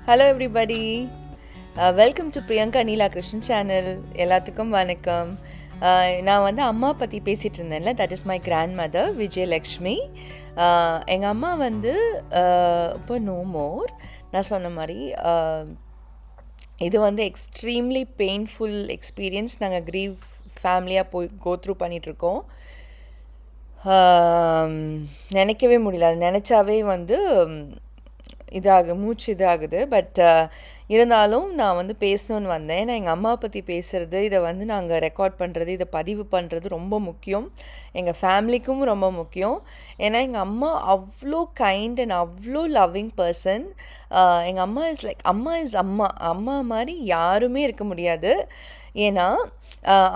Hello everybody, welcome to Priyanka Neela Krishnan channel. எல்லாத்துக்கும் வணக்கம். நான் வந்து அம்மா பற்றி பேசிகிட்டு இருந்தேன்ல, that is my grandmother Vijayalakshmi. எங்கள் அம்மா வந்து இப்போ நோ மோர். நான் சொன்ன மாதிரி இது வந்து எக்ஸ்ட்ரீம்லி பெயின்ஃபுல் எக்ஸ்பீரியன்ஸ். நாங்கள் க்ரீவ் ஃபேமிலியாக போய் கோத்ரூ பண்ணிகிட்ருக்கோம். நினைக்கவே முடியல, அது நினச்சாவே வந்து மூச்சு இதாகுது. பட் இருந்தாலும் நான் வந்து பேசணுன்னு வந்தேன். ஏன்னா எங்கள் அம்மாவை பற்றி பேசுகிறது, இதை வந்து நாங்கள் ரெக்கார்ட் பண்ணுறது, இதை பதிவு பண்ணுறது ரொம்ப முக்கியம். எங்கள் ஃபேமிலிக்கும் ரொம்ப முக்கியம். ஏன்னா எங்கள் அம்மா அவ்வளோ கைண்ட் அண்ட் அவ்வளோ லவ்விங் பர்சன். எங்கள் அம்மா இஸ் லைக் அம்மா மாதிரி யாருமே இருக்க முடியாது. ஏன்னா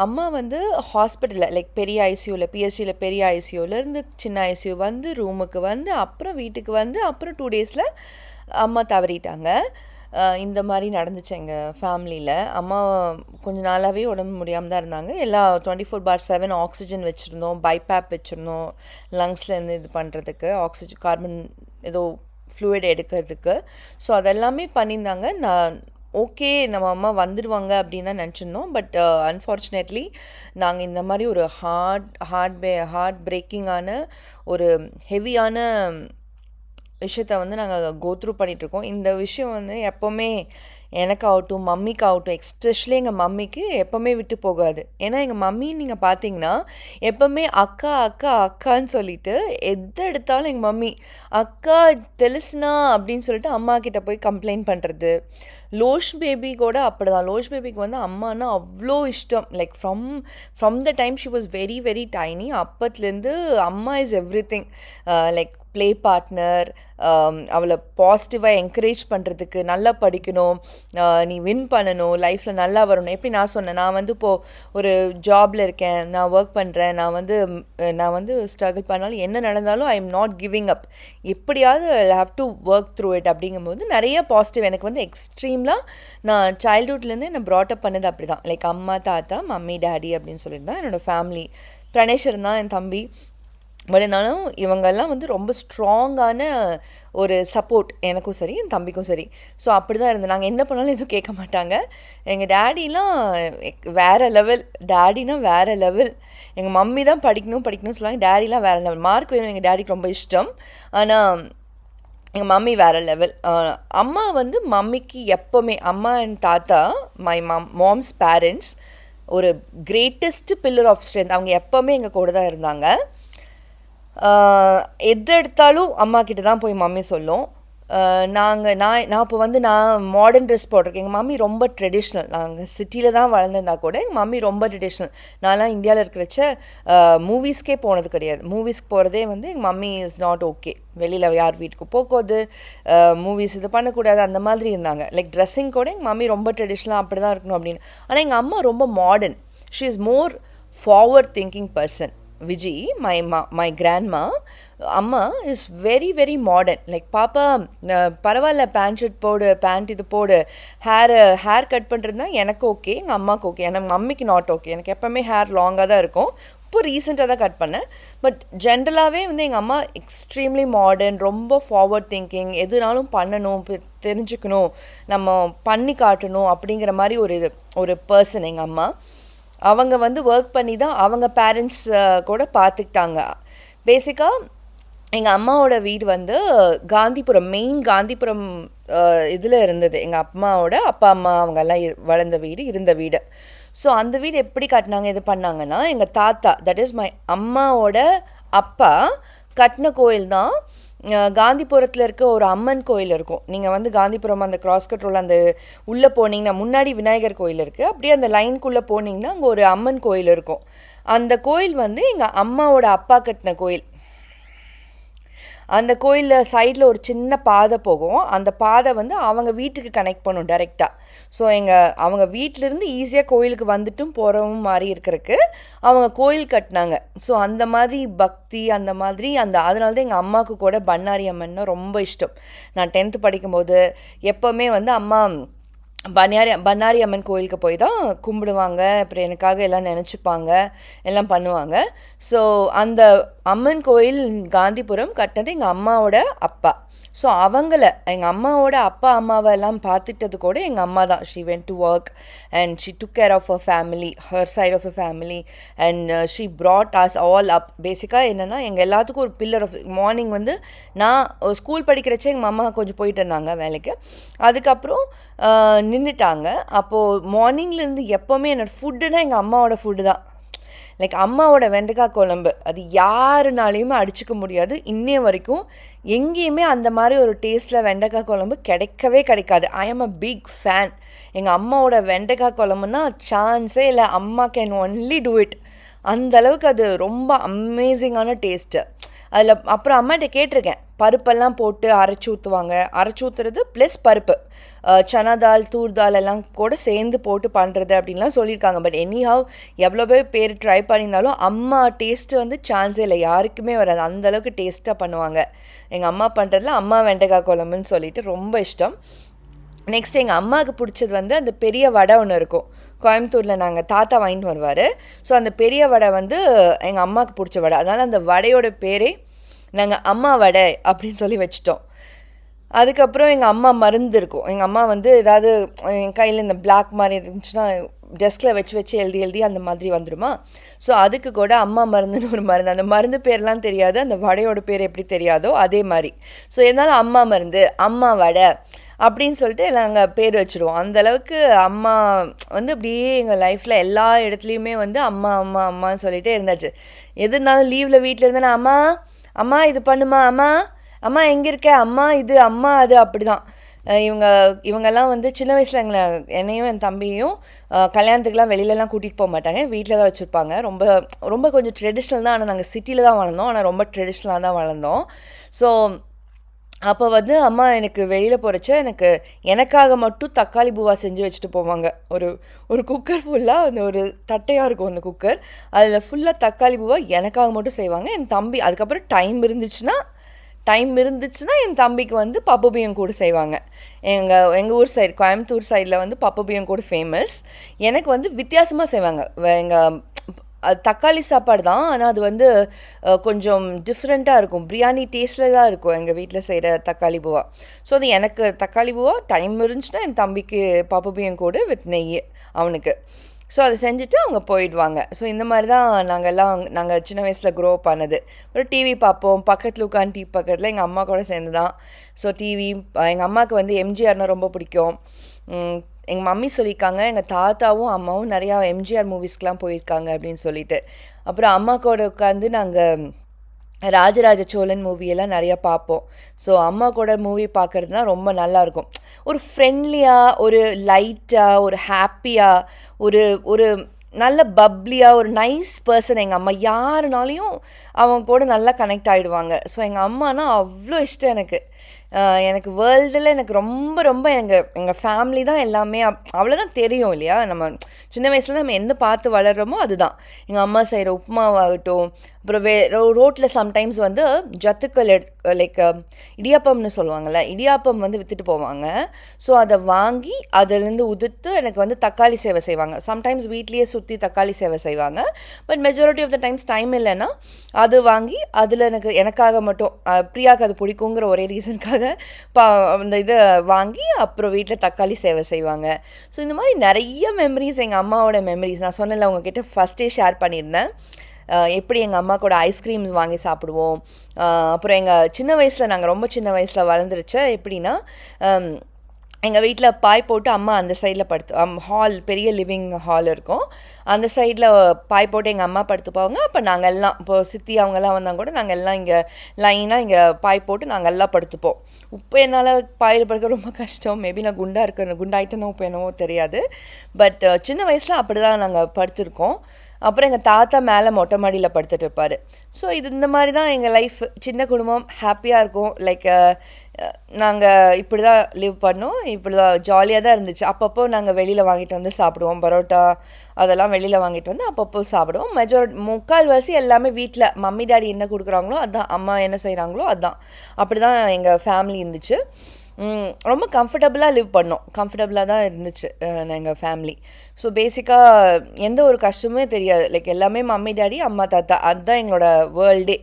அம்மா வந்து ஹாஸ்பிட்டலில் லைக் பெரிய ஐசியூவில், பிஎஸ்சியில் பெரிய ஐசியூலேருந்து சின்ன ஐசியூ வந்து ரூமுக்கு வந்து அப்புறம் வீட்டுக்கு வந்து அப்புறம் 2 டேஸில் அம்மா தவறிட்டாங்க. இந்த மாதிரி நடந்துச்சு எங்கள் ஃபேமிலியில். அம்மா கொஞ்சம் நாளாகவே உடம்பு முடியாமல் தான் இருந்தாங்க. எல்லா 24/7 ஆக்சிஜன் வச்சுருந்தோம், பைபேப் வச்சுருந்தோம் லங்ஸ்லேருந்து இது பண்ணுறதுக்கு, ஆக்சிஜன் கார்பன் ஏதோ ஃப்ளூயிட் எடுக்கிறதுக்கு. ஸோ அதெல்லாமே பண்ணியிருந்தாங்க. நான் ஓகே நம்ம அம்மா வந்துடுவாங்க அப்படின்னு தான் நினச்சிருந்தோம். பட் அன்ஃபார்ச்சுனேட்லி நாங்கள் இந்த மாதிரி ஒரு ஹார்ட் பிரேக்கிங்கான ஒரு ஹெவியான விஷயத்த வந்து நாங்கள் கோத்ரூ பண்ணிகிட்ருக்கோம். இந்த விஷயம் வந்து எப்போவுமே எனக்காகட்டும் மம்மிக்காகட்டும், எஸ்பெஷலி எங்கள் மம்மிக்கு எப்போவுமே விட்டு போகாது. ஏன்னா எங்கள் மம்மின்னு நீங்கள் பார்த்தீங்கன்னா எப்போவுமே அக்கா அக்கா அக்கான்னு சொல்லிட்டு எது எடுத்தாலும் எங்கள் மம்மி அக்கா தெலுசுனா அப்படின்னு சொல்லிட்டு அம்மா கிட்ட போய் கம்ப்ளைண்ட் பண்ணுறது. லோஷ் பேபி கூட அப்படி தான். லோஷ் பேபிக்கு வந்து அம்மானா அவ்வளோ இஷ்டம். Like from the time she was very very tiny, அப்பத்துலேருந்து அம்மா is everything. Like play partner, அவளை பாசிட்டிவாக என்கரேஜ் பண்ணுறதுக்கு, நல்லா படிக்கணும், நீ வின் பண்ணணும், லைஃப்பில் நல்லா வரணும். எப்படி நான் சொன்னேன், நான் வந்து இப்போது ஒரு ஜாபில் இருக்கேன், நான் ஒர்க் பண்ணுறேன், நான் வந்து ஸ்ட்ரகிள் பண்ணாலும் என்ன நடந்தாலும் I am not giving up, எப்படியாவது I have to work through it. அப்படிங்கும்போது நிறைய பாசிட்டிவ் எனக்கு வந்து எக்ஸ்ட்ரீம்லாம் நான் சைல்ட்ஹுட்லேருந்து என்னை ப்ராட்டப் பண்ணது அப்படி தான். லைக் அம்மா தாத்தா மம்மி டேடி அப்படின்னு சொல்லிட்டு தான் என்னோடய ஃபேமிலி. பிரணேஷ் இருந்தால் என் தம்பி. பட் இருந்தாலும் இவங்கெல்லாம் வந்து ரொம்ப ஸ்ட்ராங்கான ஒரு சப்போர்ட் எனக்கும் சரி என் தம்பிக்கும் சரி. ஸோ அப்படி தான் இருந்தது. நாங்கள் என்ன பண்ணாலும் எதுவும் கேட்க மாட்டாங்க. எங்கள் டேடிலாம் வேறு லெவல். டேடினா வேறு லெவல். எங்கள் மம்மி தான் படிக்கணும்னு சொல்லுவாங்க. டேடிலாம் வேறு லெவல். மார்க் வேணும் எங்கள் டேடிக்கு ரொம்ப இஷ்டம். ஆனால் எங்கள் மம்மி வேறு லெவல். அம்மா வந்து மம்மிக்கு எப்போவுமே அம்மா அண்ட் தாத்தா மை மாம்ஸ் பேரண்ட்ஸ் ஒரு கிரேட்டஸ்ட் பில்லர் ஆஃப் ஸ்ட்ரென்த். அவங்க எப்போவுமே எங்கள் கூட தான் இருந்தாங்க. எது எடுத்தாலும் அம்மா கிட்ட தான் போய் மம்மி சொல்லும். நான் இப்போ வந்து நான் மாடர்ன் ட்ரெஸ் போட்டிருக்கேன். எங்கள் மம்மி ரொம்ப ட்ரெடிஷ்னல். நாங்கள் சிட்டியில் தான் வளர்ந்துருந்தா கூட எங்கள் மம்மி ரொம்ப ட்ரெடிஷ்னல். நான்லாம் இந்தியாவில் இருக்கிறச்ச மூவிஸ்க்கே போனது கிடையாது. மூவிஸ்க்கு போகிறதே வந்து எங்கள் மம்மி இஸ் நாட் ஓகே. வெளியில் யார் வீட்டுக்கு போகுது, மூவிஸ் இது பண்ணக்கூடாது, அந்த மாதிரி இருந்தாங்க. லைக் ட்ரெஸ்ஸிங் கூட எங்கள் மம்மி ரொம்ப ட்ரெடிஷ்னலாக அப்படி தான் இருக்கணும் அப்படின்னு. ஆனால் எங்கள் அம்மா ரொம்ப modern. She is more forward thinking person. Viji my grandma அம்மா is very very modern. Like பாப்பா பரவாயில்ல, பேண்ட் ஷர்ட் போடு, பேண்ட் இது போடு, ஹேர் கட் பண்ணுறதுனா எனக்கு ஓகே, எங்கள் அம்மாவுக்கு ஓகே, எனக்கு மம்மிக்கு நாட் ஓகே. எனக்கு எப்போவுமே ஹேர் லாங்காக தான் இருக்கும். இப்போ ரீசெண்டாக தான் கட் பண்ணேன். பட் ஜென்ரலாகவே வந்து எங்கள் அம்மா எக்ஸ்ட்ரீம்லி மாடர்ன், ரொம்ப ஃபார்வர்ட் திங்கிங். எதுனாலும் பண்ணணும், தெரிஞ்சுக்கணும், நம்ம பண்ணி காட்டணும் அப்படிங்கிற மாதிரி ஒரு பர்சன் எங்கள் அம்மா. அவங்க வந்து ஒர்க் பண்ணி தான் அவங்க பேரண்ட்ஸ் கூட பார்த்துக்கிட்டாங்க. பேசிக்காக எங்கள் அம்மாவோட வீடு வந்து காந்திபுரம், மெயின் காந்திபுரம் இதில் இருந்தது. எங்கள் அம்மாவோட அப்பா அம்மா அவங்கெல்லாம் இருந்த வீடு. ஸோ அந்த வீடு எப்படி கட்டினாங்க, இது பண்ணாங்கன்னா எங்கள் தாத்தா, தட் இஸ் மை அம்மாவோட அப்பா கட்டின கோயில் தான். காந்திபுரத்தில் இருக்க ஒரு அம்மன் கோயில் இருக்கும். நீங்கள் வந்து காந்திபுரம் அந்த கிராஸ்கட் ரோல் அந்த உள்ளே போனீங்கன்னா முன்னாடி விநாயகர் கோயில் இருக்குது. அப்படியே அந்த லைனுக்குள்ளே போனீங்கன்னா அங்கே ஒரு அம்மன் கோயில் இருக்கும். அந்த கோயில் வந்து எங்கள் அம்மாவோட அப்பா கட்டின கோயில். அந்த கோயிலில் சைடில் ஒரு சின்ன பாதை போகும். அந்த பாதை வந்து அவங்க வீட்டுக்கு கனெக்ட் பண்ணும் டைரெக்டாக. ஸோ அவங்க வீட்டிலேருந்து ஈஸியாக கோயிலுக்கு வந்துட்டும் போகிறவும் மாதிரி இருக்கிறதுக்கு அவங்க கோயில் கட்டினாங்க. ஸோ அந்த மாதிரி பக்தி, அந்த மாதிரி அதனால தான் எங்கள் அம்மாவுக்கு கூட பண்ணாரி அம்மன்னா ரொம்ப இஷ்டம். நான் 10th படிக்கும்போது எப்போவுமே வந்து அம்மா பண்ணாரி அம்மன் கோயிலுக்கு போய் தான் கும்பிடுவாங்க. அப்புறம் எனக்காக எல்லாம் நினச்சிப்பாங்க, எல்லாம் பண்ணுவாங்க. ஸோ அந்த அம்மன் கோயில் காந்திபுரம் கட்டினது எங்கள் அம்மாவோட அப்பா. ஸோ எங்கள் அம்மாவோட அப்பா அம்மாவை எல்லாம் பார்த்துட்டது கூட எங்கள் அம்மா தான். She went to work and she took care of her family, her side of a family, and she brought us all up. பேசிக்காக என்னென்னா எங்கள் எல்லாத்துக்கும் ஒரு பில்லர் ஆஃப் மார்னிங் வந்து நான் ஸ்கூல் படிக்கிறச்சே எங்கள் அம்மா கொஞ்சம் போயிட்டு இருந்தாங்க வேலைக்கு. அதுக்கப்புறம் நின்றுட்டாங்க. அப்போது மார்னிங்லேருந்து எப்போவுமே என்னோடய ஃபுட்டுனா எங்கள் அம்மாவோட ஃபுட்டு தான். லைக் அம்மாவோட வெண்டைக்காய் குழம்பு அது யாருனாலையுமே அடிச்சுக்க முடியாது. இன்னைய வரைக்கும் எங்கேயுமே அந்த மாதிரி ஒரு டேஸ்ட்டில் வெண்டைக்காய் குழம்பு கிடைக்காது. ஐ ஆம் அ பிக் ஃபேன். எங்கள் அம்மாவோட வெண்டைக்காய் குழம்புன்னா சான்ஸே இல்லை. அம்மா கேன் ஒன்லி டூ இட். அந்தளவுக்கு அது ரொம்ப அமேசிங்கான டேஸ்ட்டு. அதில் அப்புறம் அம்மாட்ட கேட்டிருக்கேன், பருப்பெல்லாம் போட்டு அரைச்சி ஊற்றுவாங்க. அரைச்சி ஊற்றுறது ப்ளஸ் பருப்பு, சனா தால், தூர் தால் எல்லாம் கூட சேர்ந்து போட்டு பண்ணுறது அப்படின்லாம் சொல்லியிருக்காங்க. பட் எனிஹவ் எவ்வளோ பேர் ட்ரை பண்ணியிருந்தாலும் அம்மா டேஸ்ட்டு வந்து சான்ஸே இல்லை, யாருக்குமே வராது. அந்தளவுக்கு டேஸ்ட்டாக பண்ணுவாங்க. எங்கள் அம்மா பண்ணுறதுல அம்மா வெண்டைக்காய் குழம்புன்னு சொல்லிட்டு ரொம்ப இஷ்டம். நெக்ஸ்ட் எங்கள் அம்மாவுக்கு பிடிச்சது வந்து அந்த பெரிய வடை ஒன்று இருக்கும் கோயம்புத்தூரில், நாங்கள் தாத்தா வாங்கிட்டு வருவார். ஸோ அந்த பெரிய வடை வந்து எங்கள் அம்மாவுக்கு பிடிச்ச வடை. அதனால் அந்த வடையோட பேரே நாங்கள் அம்மா வடை அப்படின்னு சொல்லி வச்சிட்டோம். அதுக்கப்புறம் எங்கள் அம்மா மருந்து இருக்கும். எங்கள் அம்மா வந்து ஏதாவது என் கையில் இந்த பிளாக் மாதிரி இருந்துச்சுன்னா டெஸ்கில் வச்சு எழுதி அந்த மாதிரி வந்துடுமா. ஸோ அதுக்கு கூட அம்மா மருந்துன்னு ஒரு மருந்து. அந்த மருந்து பேர்லாம் தெரியாது, அந்த வடையோட பேர் எப்படி தெரியாதோ அதே மாதிரி. ஸோ இருந்தாலும் அம்மா மருந்து, அம்மா வடை அப்படின்னு சொல்லிட்டு நாங்கள் பேர் வச்சுருவோம். அந்தளவுக்கு அம்மா வந்து அப்படியே எங்கள் லைஃப்பில் எல்லா இடத்துலையுமே வந்து அம்மா அம்மா அம்மான்னு சொல்லிகிட்டே இருந்தாச்சு. எதுனாலும் லீவில் வீட்டில் இருந்தேன்னா அம்மா அம்மா இது பண்ணுமா, அம்மா அம்மா எங்கே இருக்க, அம்மா இது அம்மா அது, அப்படி தான். இவங்கெல்லாம் வந்து சின்ன வயசில் என்னையும் என் தம்பியும் கல்யாணத்துக்குலாம் வெளியிலலாம் கூட்டிகிட்டு போக மாட்டாங்க, வீட்டில் தான் வச்சுருப்பாங்க. ரொம்ப ரொம்ப கொஞ்சம் ட்ரெடிஷ்னல் தான். ஆனால் நாங்கள் சிட்டியில் தான் வளர்ந்தோம், ஆனால் ரொம்ப ட்ரெடிஷ்னலாக தான் வளர்ந்தோம். ஸோ அப்போ வந்து அம்மா எனக்கு வெளியில் போகிறச்ச எனக்காக மட்டும் தக்காளி பூவா செஞ்சு வச்சுட்டு போவாங்க. ஒரு குக்கர் ஃபுல்லாக அந்த ஒரு தட்டையாக இருக்கும் அந்த குக்கர், அதில் ஃபுல்லாக தக்காளி பூவா எனக்காக மட்டும் செய்வாங்க. என் தம்பி அதுக்கப்புறம் டைம் இருந்துச்சுன்னா என் தம்பிக்கு வந்து பப்பு பியம் கூட செய்வாங்க. எங்கள் ஊர் சைடு கோயம்புத்தூர் சைடில் வந்து பப்பு பியம் கூட ஃபேமஸ். எனக்கு வந்து வித்தியாசமாக செய்வாங்க. அது தக்காளி சாப்பாடு தான், ஆனால் அது வந்து கொஞ்சம் டிஃப்ரெண்ட்டாக இருக்கும். பிரியாணி டேஸ்ட்டில் தான் இருக்கும் எங்கள் வீட்டில் செய்கிற தக்காளி பூவா. ஸோ அது எனக்கு தக்காளி பூவா டைம் இருந்துச்சுன்னா என் தம்பிக்கு பப்பு பியம் கூட வித் நெய் அவனுக்கு. ஸோ அதை செஞ்சுட்டு அவங்க போயிடுவாங்க. ஸோ இந்த மாதிரி தான் நாங்கள் சின்ன வயசில் க்ரோ பண்ணது. அப்புறம் டிவி பார்ப்போம், பக்கத்தில் உட்காந்து டிவி பக்கத்தில் எங்கள் அம்மா கூட சேர்ந்து தான். ஸோ டிவி எங்கள் அம்மாவுக்கு வந்து எம்ஜிஆர்னால் ரொம்ப பிடிக்கும். எங்கள் மம்மி சொல்லியிருக்காங்க எங்கள் தாத்தாவும் அம்மாவும் நிறையா எம்ஜிஆர் மூவிஸ்க்கெலாம் போயிருக்காங்க அப்படின்னு சொல்லிட்டு. அப்புறம் அம்மா கூட உட்காந்து நாங்கள் ராஜராஜ சோழன் மூவியெல்லாம் நிறையா பார்ப்போம். ஸோ அம்மா கூட மூவி பார்க்குறதுனா ரொம்ப நல்லாயிருக்கும். ஒரு ஃப்ரெண்ட்லியாக, ஒரு லைட்டாக, ஒரு ஹாப்பியாக, ஒரு ஒரு நல்ல பப்ளியாக, ஒரு நைஸ் பர்சன் எங்கள் அம்மா. யாருனாலையும் அவங்க கூட நல்லா கனெக்ட் ஆகிடுவாங்க. ஸோ எங்கள் அம்மானா அவ்வளோ இஷ்டம் எனக்கு வேர்ல்டில் எனக்கு ரொம்ப ரொம்ப எங்கள் ஃபேமிலி தான் எல்லாமே. அவ்வளோதான் தெரியும் இல்லையா, நம்ம சின்ன வயசில் நம்ம என்ன பார்த்து வளர்கிறோமோ அதுதான். எங்கள் அம்மா செய்கிற உப்புமாவாகட்டும், அப்புறம் ரோட்டில் சம்டைம்ஸ் வந்து ஜத்துக்கள் லைக் இடியாப்பம்னு சொல்லுவாங்கள்ல, இடியாப்பம் வந்து விற்றுட்டு போவாங்க. ஸோ அதை வாங்கி அதிலேருந்து உதிர்த்து எனக்கு வந்து தக்காளி சேவை செய்வாங்க. சம்டைம்ஸ் வீட்லேயே சுற்றி தக்காளி சேவை செய்வாங்க. But majority of the times time இல்லைன்னா அது வாங்கி அதில் எனக்காக மட்டும் பிரியாவுக்கு அது பிடிக்குங்கிற ஒரே ரீசனுக்காக அந்த இதை வாங்கி அப்புறம் வீட்டில் தக்காளி சேவை செய்வாங்க. ஸோ இந்த மாதிரி நிறைய மெமரிஸ், எங்கள் அம்மாவோட மெமரிஸ் நான் சொன்னல உங்ககிட்ட ஃபஸ்ட்டே ஷேர் பண்ணியிருந்தேன். எப்படி எங்கள் அம்மா கூட ஐஸ்கிரீம்ஸ் வாங்கி சாப்பிடுவோம். அப்புறம் நாங்கள் ரொம்ப சின்ன வயசில் வளர்ந்துருச்ச எப்படின்னா, எங்கள் வீட்டில் பாய் போட்டு அம்மா அந்த சைடில் ஹால், பெரிய லிவிங் ஹால் இருக்கும், அந்த சைடில் பாய் போட்டு எங்கள் அம்மா படுத்துப்பாங்க. அப்போ நாங்கள் எல்லாம் இப்போது சித்தி அவங்கெல்லாம் வந்தால் கூட நாங்கள் எல்லாம் இங்கே லைனாக இங்கே பாய் போட்டு நாங்கள் எல்லாம் படுத்துப்போம். இப்போ என்னால் பாயில் படுக்க ரொம்ப கஷ்டம். மேபி நான் குண்டாயிட்டேனோ இப்போ என்னவோ தெரியாது. பட் சின்ன வயசில் அப்படி தான் நாங்கள் படுத்துருக்கோம். அப்புறம் எங்கள் தாத்தா மேலே மொட்டை மாடியில் படுத்துட்டு இருப்பார். ஸோ இந்த மாதிரி தான் எங்கள் லைஃப். சின்ன குடும்பம், ஹாப்பியாக இருக்கும். லைக் நாங்கள் இப்படி தான் லிவ் பண்ணோம், இப்படி தான் ஜாலியாக தான் இருந்துச்சு. அப்பப்போ நாங்கள் வெளியில் வாங்கிட்டு வந்து சாப்பிடுவோம். பரோட்டா அதெல்லாம் வெளியில் வாங்கிட்டு வந்து அப்பப்போ சாப்பிடுவோம். முக்கால்வாசி எல்லாமே வீட்டில் மம்மி டாடி என்ன கொடுக்குறாங்களோ அதுதான், அம்மா என்ன செய்கிறாங்களோ அதுதான். அப்படி தான் எங்கள் ஃபேமிலி இருந்துச்சு. ரொம்ப கம்ஃபர்டபுளாக லிவ் பண்ணோம். கம்ஃபர்டபுளாக தான் இருந்துச்சு எங்கள் ஃபேமிலி. ஸோ பேசிக்காக எந்த ஒரு கஷ்டமுமே தெரியாது. லைக் எல்லாமே மம்மி, டாடி, அம்மா, தாத்தா அதுதான் எங்களோட வேர்ல்டே.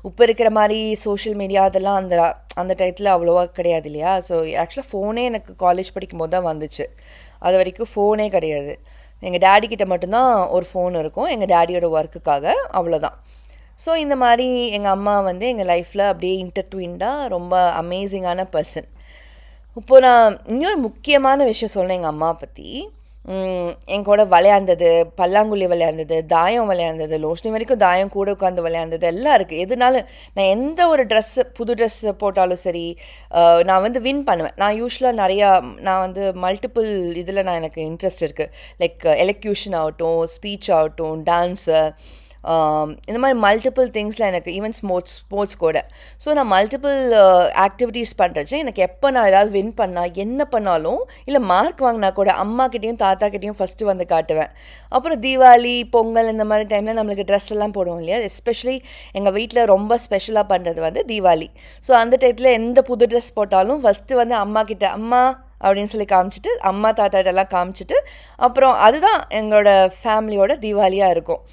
இப்போ இருக்கிற மாதிரி சோஷியல் மீடியா அதெல்லாம் அந்த அந்த டயத்தில் அவ்வளோவா கிடையாது இல்லையா? ஸோ ஆக்சுவலாக ஃபோனே எனக்கு காலேஜ் படிக்கும்போது தான் வந்துச்சு. அது வரைக்கும் ஃபோனே கிடையாது. எங்கள் டேடி கிட்ட மட்டும்தான் ஒரு ஃபோன் இருக்கும், எங்கள் டேடியோட ஒர்க்குக்காக, அவ்வளோதான். ஸோ இந்த மாதிரி எங்கள் அம்மா வந்து எங்கள் லைஃப்பில் அப்படியே இன்டர்ட்வின்டாக ரொம்ப அமேசிங்கான பர்சன். இப்போது நான் இன்னொரு முக்கியமான விஷயம் சொன்னேன் எங்கள் அம்மா பற்றி. என் கூட விளையாண்டது, பல்லாங்குழி விளையாண்டது, தாயம் விளையாண்டது, லோஷனி வரைக்கும் தாயம் கூட உட்காந்து விளையாண்டது எல்லாம் இருக்குது. எதுனாலும் நான் எந்த ஒரு ட்ரெஸ்ஸு புது ட்ரெஸ்ஸு போட்டாலும் சரி, நான் வந்து வின் பண்ணுவேன். நான் யூஸ்வலாக நிறையா நான் வந்து மல்டிபிள் இதில் எனக்கு இன்ட்ரெஸ்ட் இருக்குது. லைக் எலக்யூஷன் ஆகட்டும், ஸ்பீச் ஆகட்டும், டான்ஸு, இந்த மாதிரி மல்டிபிள் திங்ஸில் எனக்கு ஈவன் ஸ்போர்ட்ஸ் கூட. ஸோ நான் மல்டிபிள் ஆக்டிவிட்டீஸ் பண்ணுறச்சு எனக்கு எப்போ நான் ஏதாவது வின் பண்ணால் என்ன பண்ணாலும் இல்லை மார்க் வாங்கினா கூட அம்மாக்கிட்டேயும் தாத்தாக்கிட்டேயும் ஃபஸ்ட்டு வந்து காட்டுவேன். அப்புறம் தீபாவளி, பொங்கல் இந்த மாதிரி டைமில் நம்மளுக்கு ட்ரெஸ் எல்லாம் போடுவோம் இல்லையா? எஸ்பெஷலி எங்கள் வீட்டில் ரொம்ப ஸ்பெஷலாக பண்ணுறது வந்து தீபாவளி. ஸோ அந்த டயத்தில் எந்த புது ட்ரெஸ் போட்டாலும் ஃபஸ்ட்டு வந்து அம்மாக்கிட்ட அம்மா அப்படின்னு சொல்லி காமிச்சிட்டு, அம்மா தாத்தாட்டெல்லாம் காமிச்சிட்டு, அப்புறம் அதுதான் எங்களோட ஃபேமிலியோட தீபாவளியாக இருக்கும்.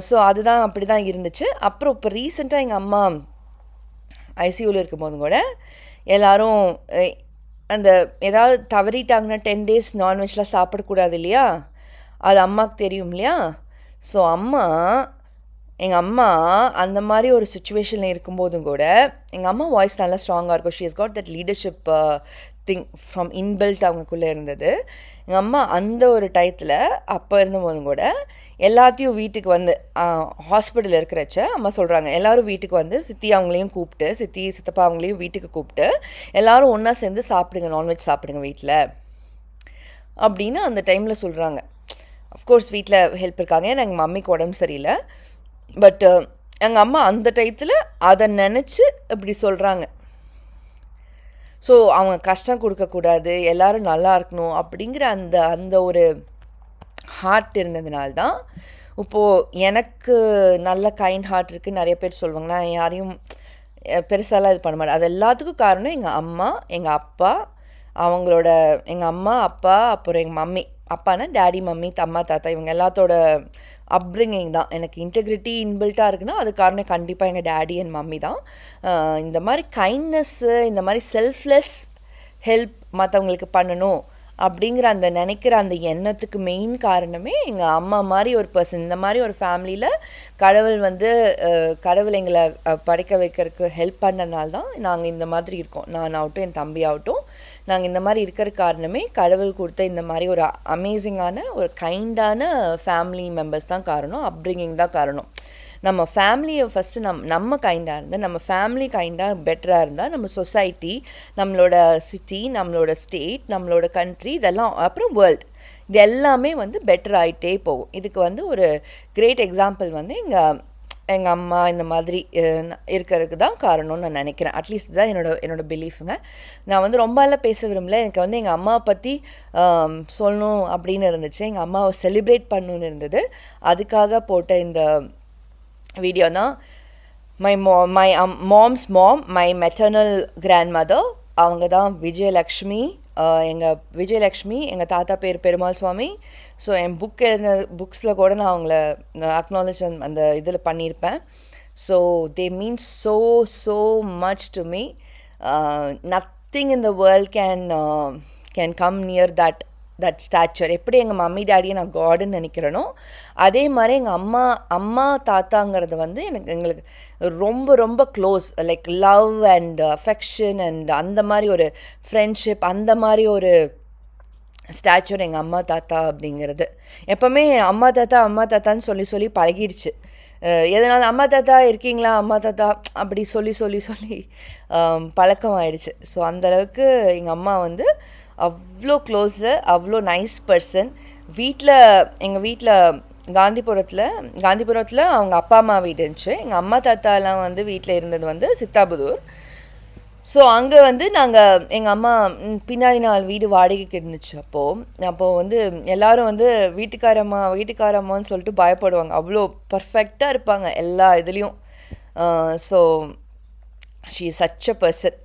ஸோ அதுதான் அப்படி தான் இருந்துச்சு. அப்புறம் இப்போ ரீசெண்டாக எங்கள் அம்மா ஐசியூவில் இருக்கும்போது கூட எல்லோரும் அந்த ஏதாவது தவறிட்டாங்கன்னா 10 days நான்வெஜ்லாம் சாப்பிடக்கூடாது இல்லையா? அது அம்மாவுக்கு தெரியும் இல்லையா? ஸோ எங்கள் அம்மா அந்த மாதிரி ஒரு சுச்சுவேஷனில் இருக்கும்போதும் கூட எங்கள் அம்மா வாய்ஸ் நல்லா ஸ்ட்ராங்காக இருக்கும். She has got that leadership thing from inbuilt அவங்களுக்குள்ளே இருந்தது. எங்கள் அம்மா அந்த ஒரு டயத்தில் அப்போ இருந்தபோதும் கூட எல்லாத்தையும் வீட்டுக்கு வந்து ஹாஸ்பிட்டலில் இருக்கிறச்ச அம்மா சொல்கிறாங்க, எல்லோரும் வீட்டுக்கு வந்து சித்தி அவங்களையும் கூப்பிட்டு, சித்தி சித்தப்பா அவங்களையும் வீட்டுக்கு கூப்பிட்டு எல்லோரும் ஒன்றா சேர்ந்து சாப்பிடுங்க, நான்வெஜ் சாப்பிடுங்க வீட்டில் அப்படின்னு அந்த டைமில் சொல்கிறாங்க. அஃப்கோர்ஸ் வீட்டில் ஹெல்ப் இருக்காங்க, ஏன்னா எங்கள் மம்மிக்கு உடம்பு சரியில்லை. பட் எங்கள் அம்மா அந்த டயத்தில் அதை நினச்சி இப்படி சொல்கிறாங்க. ஸோ அவங்க கஷ்டம் கொடுக்கக்கூடாது, எல்லோரும் நல்லா இருக்கணும் அப்படிங்கிற அந்த அந்த ஒரு ஹார்ட் இருந்ததுனால்தான் இப்போது எனக்கு நல்ல கைண்ட் ஹார்ட் இருக்குது. நிறைய பேர் சொல்லுவாங்க, நான் யாரையும் பெருசாலாம் இது பண்ண மாட்டேன். அது எல்லாத்துக்கும் காரணம் எங்கள் அம்மா, எங்கள் அப்பா, அவங்களோட எங்கள் அம்மா, அப்பா, அப்புறம் எங்கள் மம்மி. அப்பானா டேடி, மம்மி, அம்மா, தாத்தா இவங்க எல்லாத்தோட அப்ரிங்கிங் தான். எனக்கு இன்டெகிரிட்டி இன்பில்ட்டாக இருக்குன்னா அது காரணம் கண்டிப்பாக எங்கள் டேடி அண்ட் மம்மி தான். இந்த மாதிரி கைண்ட்னஸ்ஸு, இந்த மாதிரி செல்ஃப்லெஸ் ஹெல்ப் மற்றவங்களுக்கு பண்ணணும் அப்படிங்கிற அந்த நினைக்கிற அந்த எண்ணத்துக்கு மெயின் காரணமே எங்கள் அம்மா மாதிரி ஒரு பர்சன். இந்த மாதிரி ஒரு ஃபேமிலியில் கடவுள் எங்களை படைக்க வைக்கிறதுக்கு ஹெல்ப் பண்ணனால தான் நாங்கள் இந்த மாதிரி இருக்கோம். நான் ஆகட்டும், என் தம்பி ஆகட்டும், நாங்கள் இந்த மாதிரி இருக்கிற காரணமே கடவுள் கொடுத்த இந்த மாதிரி ஒரு அமேசிங்கான ஒரு கைண்டான ஃபேமிலி மெம்பர்ஸ் தான் காரணம், அப்ரிங்கிங் தான் காரணம். நம்ம ஃபேமிலியை ஃபஸ்ட்டு நம்ம கைண்டாக இருந்தால், நம்ம ஃபேமிலி கைண்டாக பெட்டராக இருந்தால், நம்ம சொசைட்டி, நம்மளோட சிட்டி, நம்மளோட ஸ்டேட், நம்மளோட கண்ட்ரி, இதெல்லாம் அப்புறம் வேர்ல்டு, இது எல்லாமே பெட்டர் ஆகிட்டே போகும். இதுக்கு ஒரு கிரேட் எக்ஸாம்பிள் எங்கள் அம்மா இந்த மாதிரி இருக்கிறதுக்கு தான் காரணம்னு நான் நினைக்கிறேன். அட்லீஸ்ட் இதுதான் என்னோட பிலீஃபுங்க. நான் ரொம்ப எல்லாம் பேச விரும்பல. எனக்கு எங்கள் அம்மாவை பற்றி சொல்லணும் அப்படின்னு இருந்துச்சு. எங்கள் அம்மாவை செலிப்ரேட் பண்ணணுன்னு இருந்தது. அதுக்காக போட்ட இந்த வீடியோ தான். My mom's mom, my maternal grandmother, அவங்க தான் விஜயலக்ஷ்மி. எங்கள் தாத்தா பேர் பெருமாள் சுவாமி. ஸோ என் புக்ஸில் கூட நான் அவங்கள அக்னாலேஜ் அந்த இதில் பண்ணியிருப்பேன். So they mean so much to me. Nothing in the world can come near that stature. எப்படி எங்கள் மம்மி டேடியை நான் காடுன்னு நினைக்கிறேனோ அதே மாதிரி எங்கள் அம்மா தாத்தாங்கிறது எங்களுக்கு ரொம்ப ரொம்ப close. Like love and affection and அந்த மாதிரி ஒரு ஃப்ரெண்ட்ஷிப், அந்த மாதிரி ஒரு ஸ்டாச்சர் எங்கள் அம்மா தாத்தா அப்படிங்கிறது. எப்போவுமே அம்மா தாத்தான்னு சொல்லி பழகிடுச்சு. எதனால் அம்மா தாத்தா இருக்கீங்களா, அம்மா தாத்தா அப்படி சொல்லி பழக்கம் ஆயிடுச்சு. ஸோ அந்தளவுக்கு எங்கள் அம்மா அவ்வளோ க்ளோஸு, அவ்வளோ நைஸ் பர்சன். எங்கள் வீட்டில் காந்திபுரத்தில் அவங்க அப்பா அம்மா வீடு இருந்துச்சு. எங்கள் அம்மா தாத்தாலாம் வீட்டில் இருந்தது சித்தாபுதூர். ஸோ அங்கே எங்கள் அம்மா பின்னாடி 4 வீடு வாடகைக்கு இருந்துச்சு. அப்போது எல்லோரும் வீட்டுக்காரம்மான்னு சொல்லிட்டு பயப்படுவாங்க. அவ்வளோ பர்ஃபெக்டாக இருப்பாங்க எல்லா இதுலேயும். So she is such a person.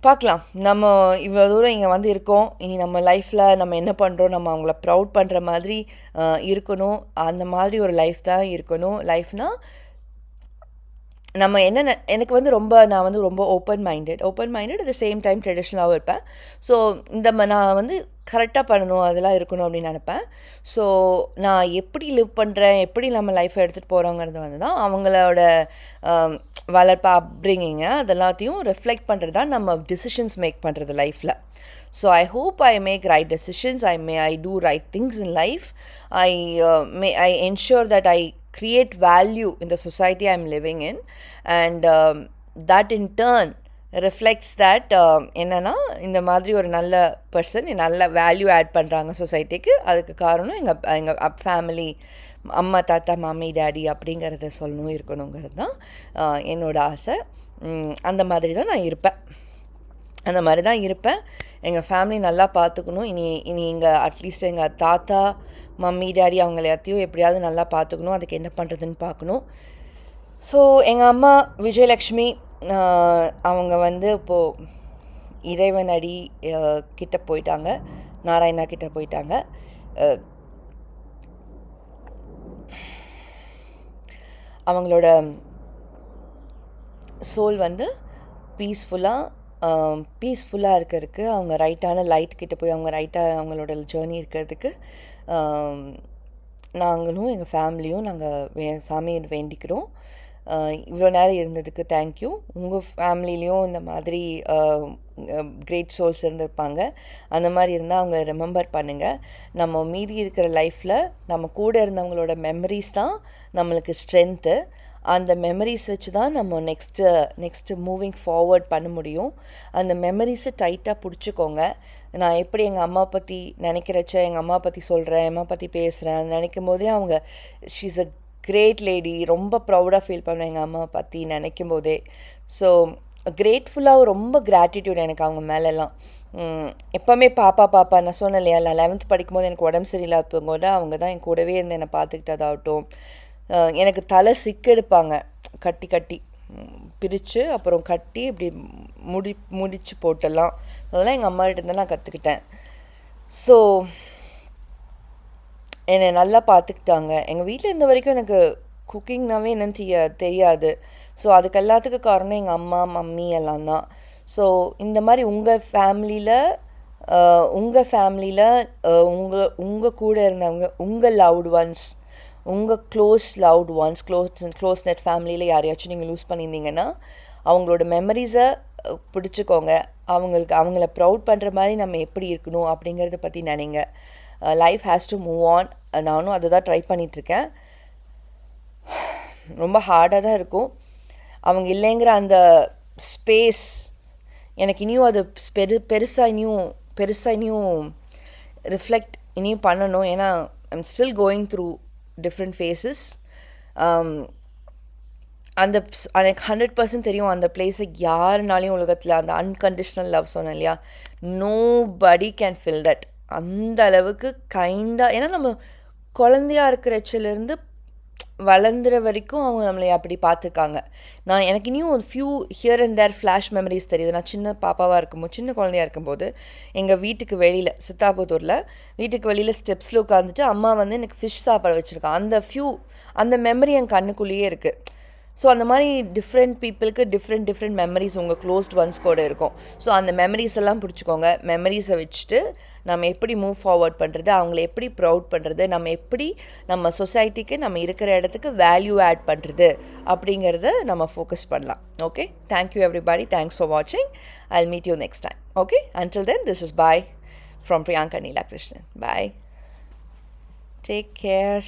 பார்க்கலாம். நம்ம இவ்வளோ தூரம் இங்கே வந்து இருக்கோம். இனி நம்ம லைஃப்பில் நம்ம என்ன பண்ணுறோம், நம்ம அவங்கள ப்ரவுட் பண்ணுற மாதிரி இருக்கணும். அந்த மாதிரி ஒரு லைஃப் தான் இருக்கணும். லைஃப்னால் நம்ம என்னென்ன எனக்கு வந்து நான் வந்து ரொம்ப open minded at the same time ட்ரெடிஷ்னலாகவும் இருப்பேன். ஸோ நான் வந்து கரெக்டாக பண்ணணும், அதெல்லாம் இருக்கணும் அப்படின்னு நினப்பேன். ஸோ நான் எப்படி லிவ் பண்ணுறேன், எப்படி நம்ம லைஃப்பை எடுத்துகிட்டு போகிறோங்கிறது வந்து தான் அவங்களோட வளர்ப்பு அப்ரிங்கிங்க அதெல்லாத்தையும் ரிஃப்ளெக்ட் பண்ணுறது தான் நம்ம டிசிஷன்ஸ் மேக் பண்ணுறது லைஃப்பில். So I hope I make right decisions, I do right things in life. I ensure that I create value in the society I'm living in, and that in turn reflects that என்னன்னா இந்த மாதிரி ஒரு நல்ல person நல்ல value add பண்ணுறாங்க சொசைட்டிக்கு. அதுக்கு காரணம் எங்கள் ஃபேமிலி, அம்மா, தாத்தா, மாமி, டாடி அப்படிங்கிறத சொல்லணும், இருக்கணுங்கிறது தான் என்னோடய ஆசை. அந்த மாதிரி தான் நான் இருப்பேன். எங்கள் ஃபேமிலி நல்லா பார்த்துக்கணும். இனி அட்லீஸ்ட் எங்கள் தாத்தா, மம்மி, டாடி அவங்க எல்லாத்தையும் எப்படியாவது நல்லா பார்த்துக்கணும். அதுக்கு என்ன பண்ணுறதுன்னு பார்க்கணும். ஸோ எங்கள் அம்மா விஜயலக்ஷ்மி அவங்க வந்து இப்போது இறைவனடி கிட்ட போயிட்டாங்க, நாராயணா கிட்ட போயிட்டாங்க. அவங்களோட சோல் வந்து பீஸ்ஃபுல்லாக இருக்கிறதுக்கு, அவங்க ரைட்டான லைட் கிட்ட போய் அவங்களோட ஜேர்னி இருக்கிறதுக்கு நாங்களும் எங்கள் ஃபேமிலியும் நாங்கள் சாமியை வேண்டிக்கிறோம். இவ்வளோ நேரம் இருந்ததுக்கு தேங்க்யூ. உங்கள் ஃபேமிலிலையும் இந்த மாதிரி கிரேட் சோல்ஸ் இருந்திருப்பாங்க. அந்த மாதிரி இருந்தால் அவங்கள ரிமெம்பர் பண்ணுங்கள். நம்ம மீதி இருக்கிற லைஃப்பில் நம்ம கூட இருந்தவங்களோட மெமரிஸ் தான் நம்மளுக்கு ஸ்ட்ரென்த்து. அந்த மெமரிஸ் வச்சு தான் நம்ம நெக்ஸ்ட்டு மூவிங் ஃபார்வர்ட் பண்ண முடியும். அந்த மெமரிஸை டைட்டாக பிடிச்சிக்கோங்க. நான் எப்படி எங்கள் அம்மா பற்றி நினைக்கிறச்ச எங்கள் அம்மா பற்றி சொல்கிறேன், அம்மா பற்றி பேசுகிறேன், அது நினைக்கும் போதே அவங்க ஷீஸ் அ கிரேட் லேடி. ரொம்ப ப்ரௌடாக ஃபீல் பண்ணுவேன் எங்கள் அம்மா பற்றி நினைக்கும் போதே. ஸோ கிரேட்ஃபுல்லாக ரொம்ப கிராட்டிடியூட் எனக்கு அவங்க மேலெல்லாம். எப்போவுமே பாப்பா நான் சொன்னேன் இல்லையா, நான் 11th படிக்கும்போது எனக்கு உடம்பு சரியில்லாத போது அவங்க தான் என் கூடவே இருந்து என்னை பார்த்துக்கிட்டதாகட்டும். எனக்கு தலை சிக்கெடுப்பாங்க, கட்டி பிரித்து அப்புறம் கட்டி இப்படி முடிச்சு போட்டெல்லாம். அதெல்லாம் எங்கள் அம்மாகிட்ட நான் கற்றுக்கிட்டேன். ஸோ என்னை நல்லா பார்த்துக்கிட்டாங்க. எங்கள் வீட்டில் இருந்த வரைக்கும் எனக்கு குக்கிங்னாவே என்னன்னு தெரியாது. ஸோ அதுக்கு எல்லாத்துக்கும் காரணம் எங்கள் அம்மா, மம்மி எல்லாம் தான். ஸோ இந்த மாதிரி உங்கள் ஃபேமிலியில் உங்கள் கூட இருந்தவங்க, உங்கள் லவ்டு ஒன்ஸ், உங்கள் க்ளோஸ் நெட் ஃபேமிலியில் யாரையாச்சும் நீங்கள் லூஸ் பண்ணியிருந்தீங்கன்னா அவங்களோட மெமரிஸை பிடிச்சிக்கோங்க. அவங்கள ப்ரவுட் பண்ணுற மாதிரி நம்ம எப்படி இருக்கணும் அப்படிங்கிறத பற்றி நினைங்க. Life has to move on. நானும் அதை தான் ட்ரை பண்ணிகிட்ருக்கேன். ரொம்ப ஹார்டாக தான் இருக்கும். அவங்க இல்லைங்கிற அந்த ஸ்பேஸ் எனக்கு இனியும் அது பெருசாக இனியும் ரிஃப்ளெக்ட் இனியும் பண்ணணும். ஏன்னா I'm still going through different phases. எனக்கு 100% தெரியும் அந்த பிளேஸை யாருனாலையும் உலகத்தில், அந்த அன்கண்டிஷ்னல் லவ் சொன்னேன் இல்லையா, நோபடி கேன் ஃபில் தட். அந்த அளவுக்கு கைண்டாக, ஏன்னா நம்ம குழந்தையாக இருக்கிறச்சிலேருந்து வளர்ந்துற வரைக்கும் அவங்க நம்மளை அப்படி பார்த்துருக்காங்க. எனக்கு இனியும் ஒரு few here and there flash memories தெரியுது. நான் சின்ன பாப்பாவாக இருக்கும்போது, சின்ன குழந்தையாக இருக்கும்போது எங்கள் வீட்டுக்கு வெளியில், சித்தாபுத்தூரில் வீட்டுக்கு வெளியில் ஸ்டெப்ஸில் உட்காந்துட்டு அம்மா வந்து எனக்கு ஃபிஷ் சாப்பிட வச்சுருக்கான். அந்த மெமரி என் கண்ணுக்குள்ளேயே இருக்குது. ஸோ அந்த மாதிரி டிஃப்ரெண்ட் பீப்புளுக்கு டிஃப்ரெண்ட் மெமரிஸ் உங்கள் க்ளோஸ்ட் ஒன்ஸ் கூட இருக்கும். ஸோ அந்த மெமரிஸ் எல்லாம் பிடிச்சிக்கோங்க. மெமரிஸை வச்சுட்டு நம்ம எப்படி மூவ் ஃபார்வர்ட் பண்ணுறது, அவங்கள எப்படி ப்ரவுட் பண்ணுறது, நம்ம சொசைட்டிக்கு நம்ம இருக்கிற இடத்துக்கு வேல்யூ ஆட் பண்ணுறது அப்படிங்கிறத நம்ம ஃபோக்கஸ் பண்ணலாம். Okay, thank you everybody. Thanks for வாட்சிங். I'll meet you next time. Okay, until then, this is bye from Priyanka Neela Krishnan. Bye. Take care.